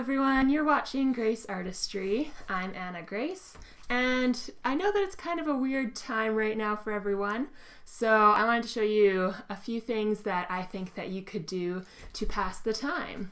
everyone, you're watching Grace Artistry. I'm Anna Grace, and I know that it's kind of a weird time right now for everyone, so I wanted to show you a few things that I think that you could do to pass the time.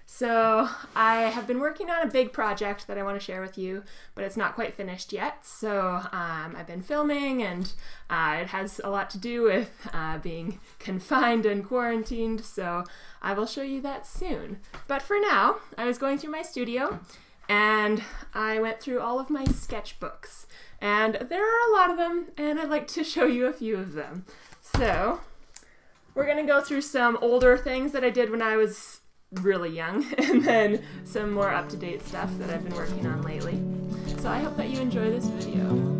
So I have been working on a big project that I want to share with you, but it's not quite finished yet. So I've been filming, and it has a lot to do with being confined and quarantined, so I will show you that soon. But for now, I was going through my studio and I went through all of my sketchbooks, and there are a lot of them, and I'd like to show you a few of them. So we're gonna go through some older things that I did when I was really young, and then some more up-to-date stuff that I've been working on lately. So I hope that you enjoy this video.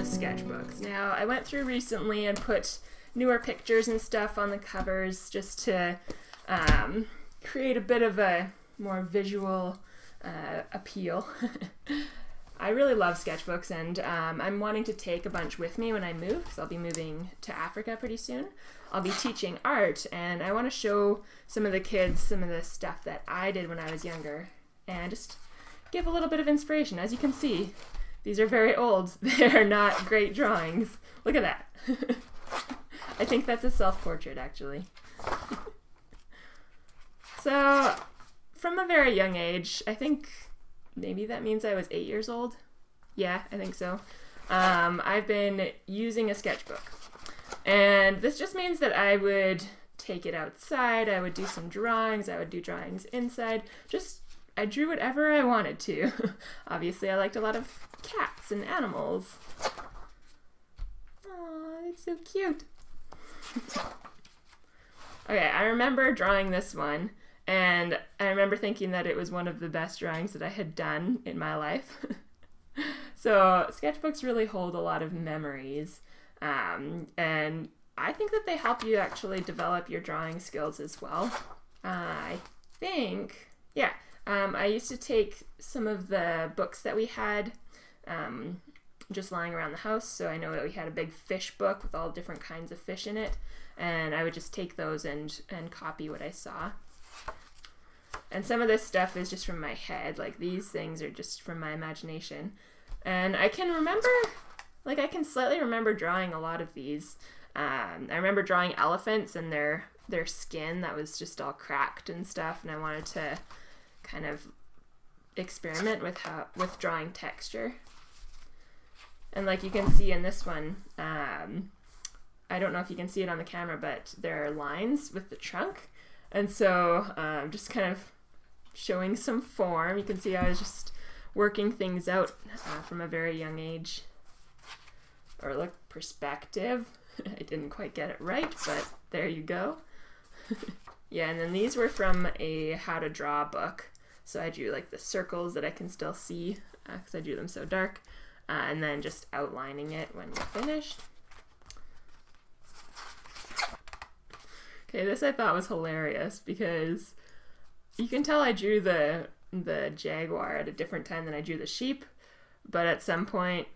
Sketchbooks. Now, I went through recently and put newer pictures and stuff on the covers just to create a bit of a more visual appeal. I really love sketchbooks, and I'm wanting to take a bunch with me when I move, because I'll be moving to Africa pretty soon. I'll be teaching art, and I want to show some of the kids some of the stuff that I did when I was younger, and just give a little bit of inspiration. As you can see, these are very old. They're not great drawings. Look at that. I think that's a self-portrait, actually. So, from a very young age, I think maybe that means I was 8 years old. Yeah, I think so. I've been using a sketchbook. And this just means that I would take it outside, I would do some drawings, I would do drawings inside. I drew whatever I wanted to. Obviously, I liked a lot of cats and animals. Aw, it's so cute. Okay, I remember drawing this one, and I remember thinking that it was one of the best drawings that I had done in my life. So sketchbooks really hold a lot of memories, and I think that they help you actually develop your drawing skills as well. I think, yeah. I used to take some of the books that we had just lying around the house, so I know that we had a big fish book with all different kinds of fish in it, and I would just take those and copy what I saw. And some of this stuff is just from my head, like these things are just from my imagination. And I can remember, like I can slightly remember drawing a lot of these. I remember drawing elephants and their skin that was just all cracked and stuff, and I wanted to kind of experiment with drawing texture. And like you can see in this one, I don't know if you can see it on the camera, but there are lines with the trunk, and so just kind of showing some form. You can see I was just working things out from a very young age. Or look, perspective. I didn't quite get it right, but there you go. Yeah, and then these were from a how to draw book. So I drew like the circles that I can still see because I drew them so dark, and then just outlining it when you're finished. Okay, this I thought was hilarious because you can tell I drew the jaguar at a different time than I drew the sheep, but at some point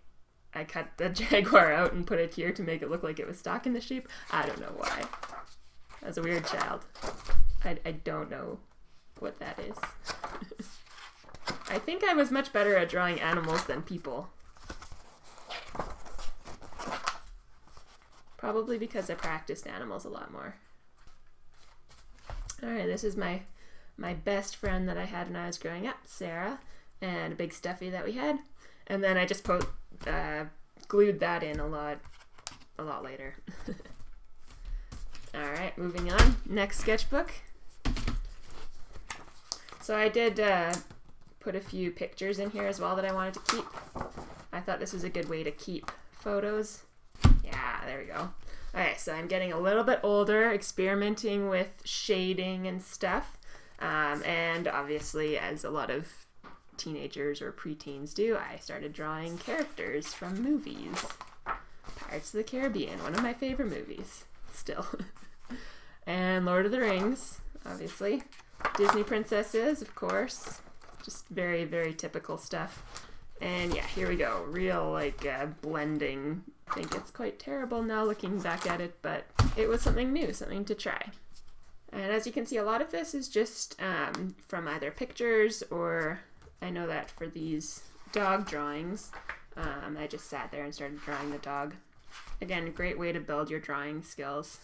I cut the jaguar out and put it here to make it look like it was stalking the sheep. I don't know why. I was a weird child. I don't know what that is. I think I was much better at drawing animals than people. Probably because I practiced animals a lot more. Alright, this is my best friend that I had when I was growing up, Sarah, and a big stuffy that we had. And then I just glued that in a lot later. Alright, moving on. Next sketchbook. So I did put a few pictures in here as well that I wanted to keep. I thought this was a good way to keep photos. Yeah. Yeah, there we go. Okay, so I'm getting a little bit older, experimenting with shading and stuff. And obviously, as a lot of teenagers or preteens do, I started drawing characters from movies. Pirates of the Caribbean, one of my favorite movies, still. And Lord of the Rings, obviously. Disney princesses, of course. Just very, very typical stuff. And yeah, here we go. Real, like, blending. I think it's quite terrible now looking back at it, but it was something new, something to try. And as you can see, a lot of this is just from either pictures, or I know that for these dog drawings, I just sat there and started drawing the dog. Again, a great way to build your drawing skills.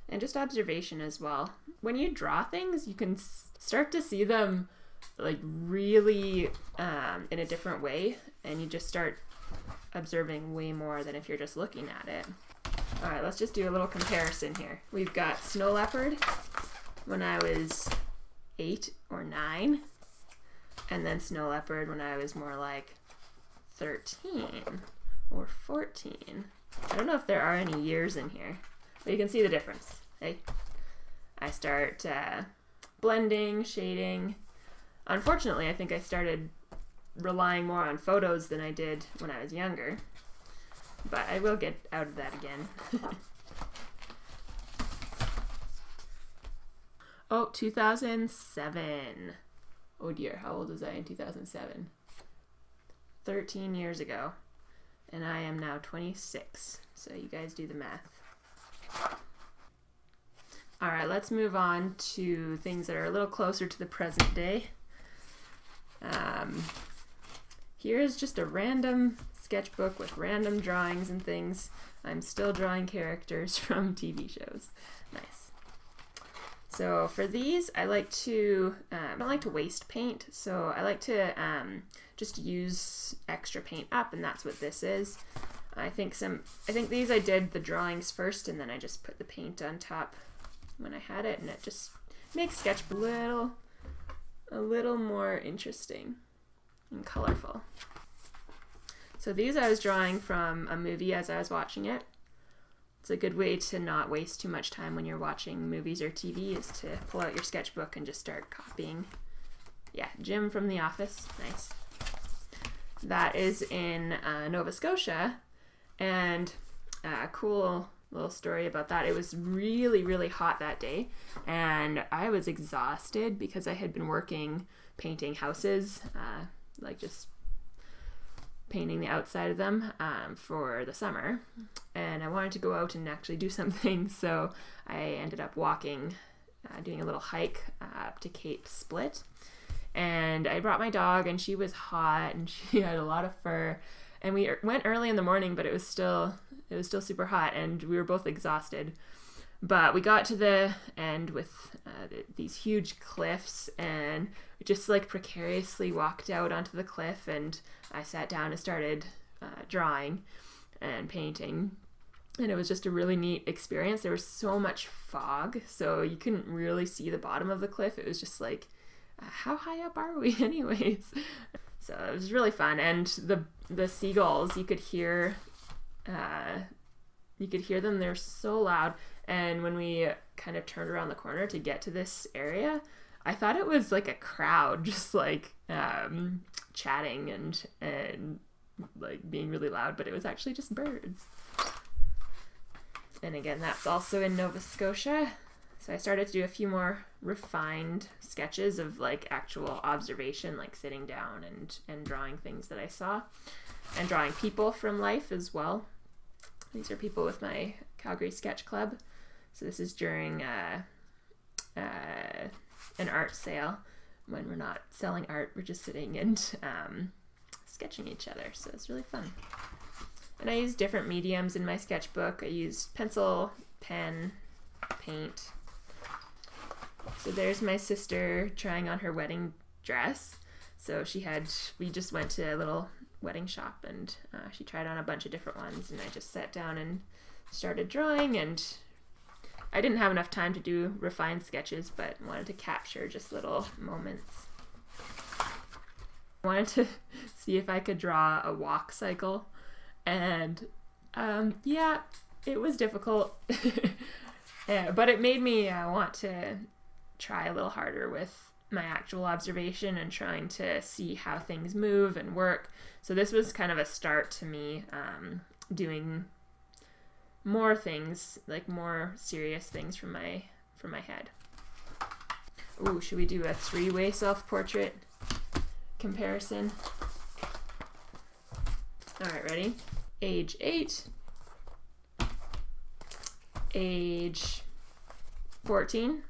And just observation as well. When you draw things, you can start to see them like really in a different way, and you just start observing way more than if you're just looking at it. All right, let's just do a little comparison here. We've got snow leopard when I was 8 or 9, and then snow leopard when I was more like 13 or 14. I don't know if there are any years in here, but you can see the difference. Hey, I start blending, shading. Unfortunately, I think I started relying more on photos than I did when I was younger, but I will get out of that again. Oh, 2007. Oh dear, how old was I in 2007? 13 years ago, and I am now 26, so you guys do the math. All right, let's move on to things that are a little closer to the present day. Here's just a random sketchbook with random drawings and things. I'm still drawing characters from TV shows. Nice. So for these, I like to, I don't like to waste paint, so I like to just use extra paint up, and that's what this is. I think these I did the drawings first, and then I just put the paint on top when I had it, and it just makes sketchbook a little more interesting and colorful. So these I was drawing from a movie as I was watching it. It's a good way to not waste too much time when you're watching movies or TV, is to pull out your sketchbook and just start copying. Yeah, Jim from The Office, nice. That is in Nova Scotia, and a cool little story about that. It was really, really hot that day, and I was exhausted because I had been working painting houses, like just painting the outside of them for the summer, and I wanted to go out and actually do something, so I ended up walking, doing a little hike up to Cape Split, and I brought my dog, and she was hot, and she had a lot of fur, and we went early in the morning, but it was still super hot, and we were both exhausted. But we got to the end with these huge cliffs, and we just like precariously walked out onto the cliff, and I sat down and started drawing and painting, and it was just a really neat experience. There was so much fog, so you couldn't really see the bottom of the cliff. It was just like, how high up are we anyways? So it was really fun, and the seagulls, you could hear them. They're so loud. And when we kind of turned around the corner to get to this area, I thought it was like a crowd just like chatting and like being really loud, but it was actually just birds. And again, that's also in Nova Scotia. So I started to do a few more refined sketches of like actual observation, like sitting down and drawing things that I saw, and drawing people from life as well. These are people with my Calgary Sketch Club. So this is during an art sale. When we're not selling art, we're just sitting and sketching each other. So it's really fun. And I use different mediums in my sketchbook. I use pencil, pen, paint. So there's my sister trying on her wedding dress. So we just went to a little wedding shop, and she tried on a bunch of different ones, and I just sat down and started drawing, and I didn't have enough time to do refined sketches, but wanted to capture just little moments. I wanted to see if I could draw a walk cycle, and Yeah, it was difficult, yeah, but it made me want to try a little harder with my actual observation and trying to see how things move and work. So this was kind of a start to me doing more things, like more serious things from my head. Ooh, should we do a 3-way self-portrait comparison? All right, ready? Age 8, age 14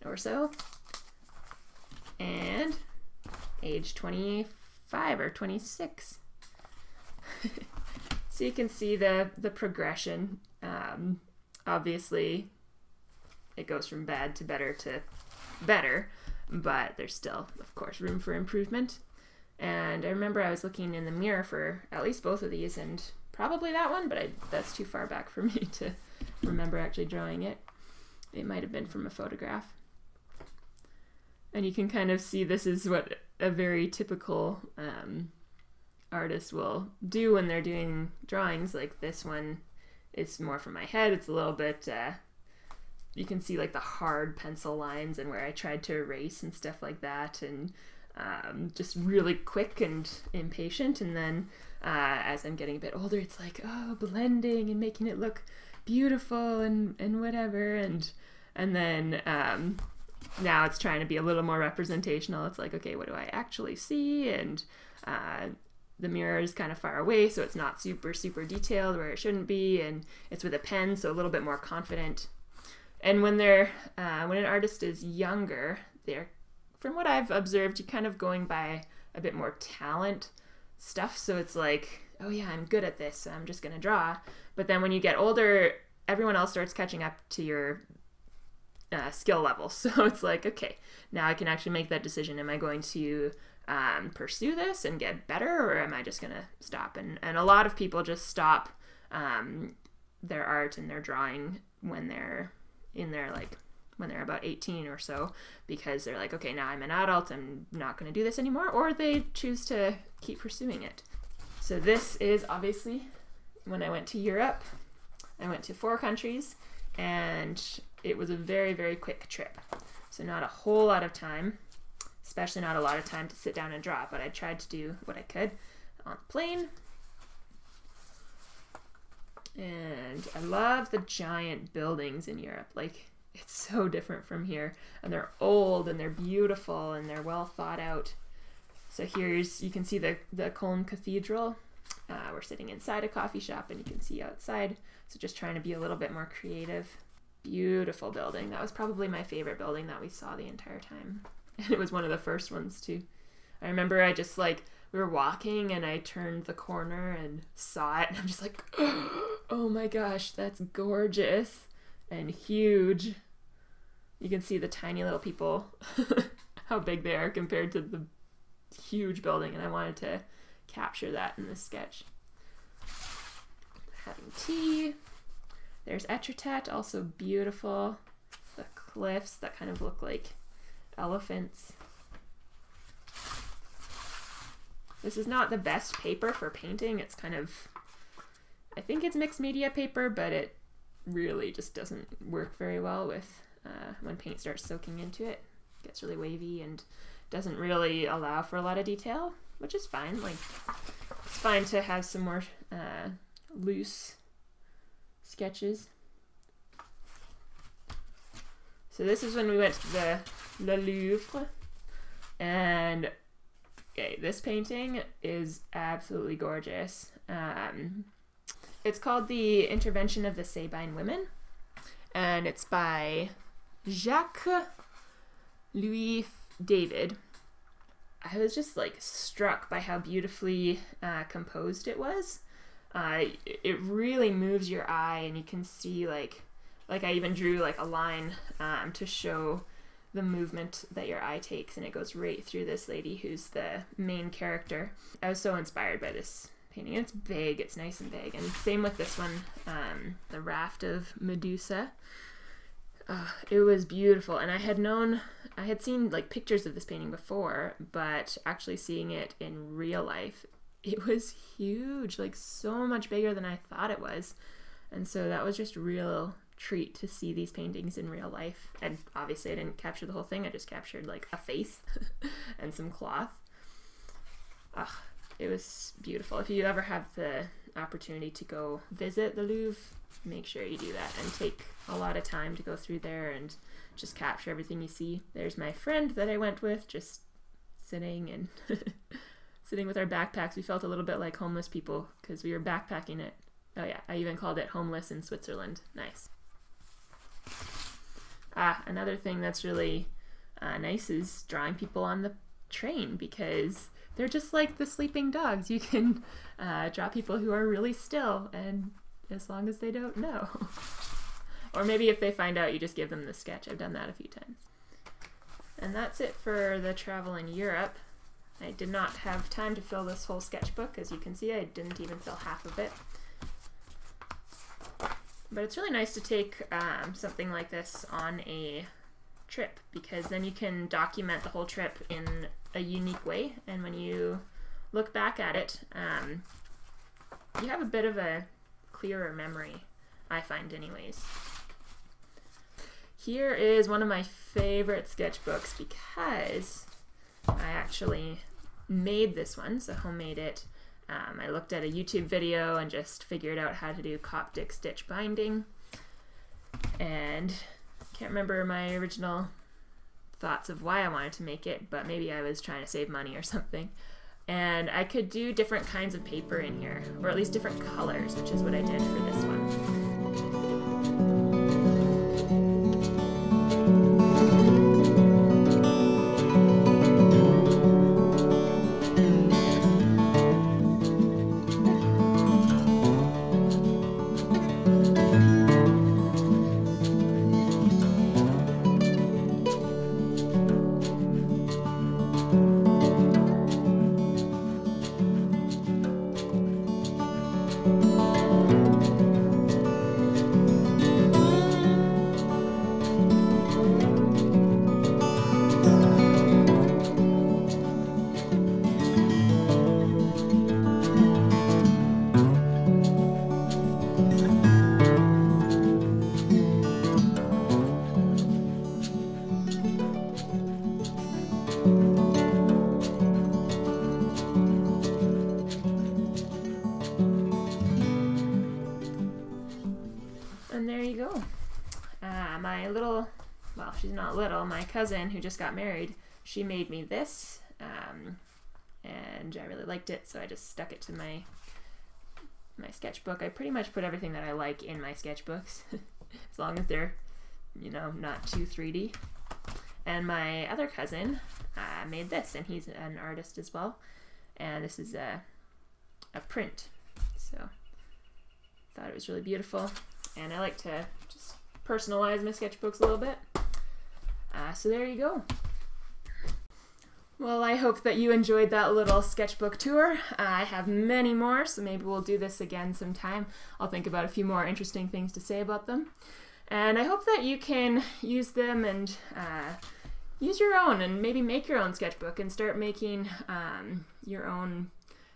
or so, and age 25 or 26. So you can see the progression. Obviously, it goes from bad to better, but there's still, of course, room for improvement. And I remember I was looking in the mirror for at least both of these, and probably that one, but that's too far back for me to remember actually drawing it. It might have been from a photograph. And you can kind of see this is what a very typical artist will do when they're doing drawings. Like this one is more from my head. It's a little bit, you can see like the hard pencil lines and where I tried to erase and stuff like that, and just really quick and impatient. And then as I'm getting a bit older, it's like, oh, blending and making it look beautiful and whatever. And then now it's trying to be a little more representational. It's like, okay, what do I actually see? And the mirror is kind of far away, so it's not super detailed where it shouldn't be, and it's with a pen, so a little bit more confident. And when they're when an artist is younger, they're, from what I've observed, you're kind of going by a bit more talent stuff. So it's like, oh yeah, I'm good at this, so I'm just gonna draw. But then when you get older, everyone else starts catching up to your skill level. So it's like, okay, now I can actually make that decision. Am I going to pursue this and get better, or am I just gonna stop? And a lot of people just stop their art and their drawing when they're when they're about 18 or so, because they're like, okay, now I'm an adult, I'm not going to do this anymore, or they choose to keep pursuing it. So this is obviously when I went to Europe. I went to 4 countries, and it was a very quick trip. So not a whole lot of time, especially not a lot of time to sit down and draw, but I tried to do what I could on the plane. And I love the giant buildings in Europe. Like, it's so different from here, and they're old and they're beautiful and they're well thought out. So you can see the Cologne Cathedral. We're sitting inside a coffee shop and you can see outside. So just trying to be a little bit more creative. Beautiful building. That was probably my favorite building that we saw the entire time. And it was one of the first ones too. I remember I just we were walking and I turned the corner and saw it, and I'm just like, oh my gosh, that's gorgeous and huge. You can see the tiny little people, how big they are compared to the huge building, and I wanted to capture that in this sketch. Having tea. There's Etretat, also beautiful. The cliffs that kind of look like elephants. This is not the best paper for painting. It's kind of, I think it's mixed media paper, but it really just doesn't work very well with when paint starts soaking into it. It gets really wavy and doesn't really allow for a lot of detail, which is fine. Like, it's fine to have some more loose sketches. So this is when we went to the Louvre, and okay, this painting is absolutely gorgeous. It's called The Intervention of the Sabine Women, and it's by Jacques Louis David. I was just struck by how beautifully composed it was. It really moves your eye, and you can see like I even drew a line to show the movement that your eye takes, and it goes right through this lady who's the main character. I was so inspired by this painting. It's big, it's nice and big, and same with this one, the Raft of Medusa. It was beautiful, and I had seen pictures of this painting before, but actually seeing it in real life it was huge, like so much bigger than I thought it was. And so that was just a real treat to see these paintings in real life. And obviously I didn't capture the whole thing, I just captured like a face and some cloth. Ugh, it was beautiful. If you ever have the opportunity to go visit the Louvre, make sure you do that and take a lot of time to go through there and just capture everything you see. There's my friend that I went with, just sitting and sitting with our backpacks. We felt a little bit like homeless people because we were backpacking it. Oh yeah, I even called it homeless in Switzerland. Nice. Another thing that's really nice is drawing people on the train, because they're just like the sleeping dogs. You can draw people who are really still, and as long as they don't know. Or maybe if they find out, you just give them the sketch. I've done that a few times. And that's it for the travel in Europe. I did not have time to fill this whole sketchbook. As you can see, I didn't even fill half of it. But it's really nice to take something like this on a trip, because then you can document the whole trip in a unique way, and when you look back at it, you have a bit of a clearer memory, I find anyways. Here is one of my favorite sketchbooks because I actually made this one, so homemade it. I looked at a YouTube video and just figured out how to do Coptic stitch binding, and can't remember my original thoughts of why I wanted to make it, but maybe I was trying to save money or something. And I could do different kinds of paper in here, or at least different colors, which is what I did for this one. And there you go. My little, well, she's not little, my cousin who just got married, she made me this, and I really liked it, so I just stuck it to my sketchbook. I pretty much put everything that I like in my sketchbooks, as long as they're, you know, not too 3D. And my other cousin made this, and he's an artist as well, and this is a print, so I thought it was really beautiful. And I like to just personalize my sketchbooks a little bit. So there you go. Well, I hope that you enjoyed that little sketchbook tour. I have many more, so maybe we'll do this again sometime. I'll think about a few more interesting things to say about them. And I hope that you can use them and use your own, and maybe make your own sketchbook and start making your own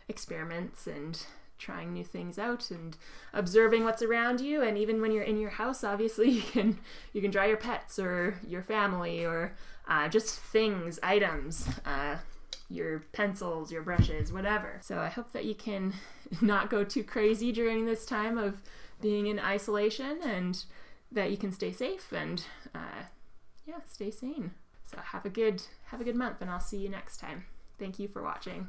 experiments and trying new things out and observing what's around you. And even when you're in your house, obviously you can draw your pets or your family, or just things, items, your pencils, your brushes, whatever. So I hope that you can not go too crazy during this time of being in isolation, and that you can stay safe and yeah, stay sane. So have a good month, and I'll see you next time. Thank you for watching.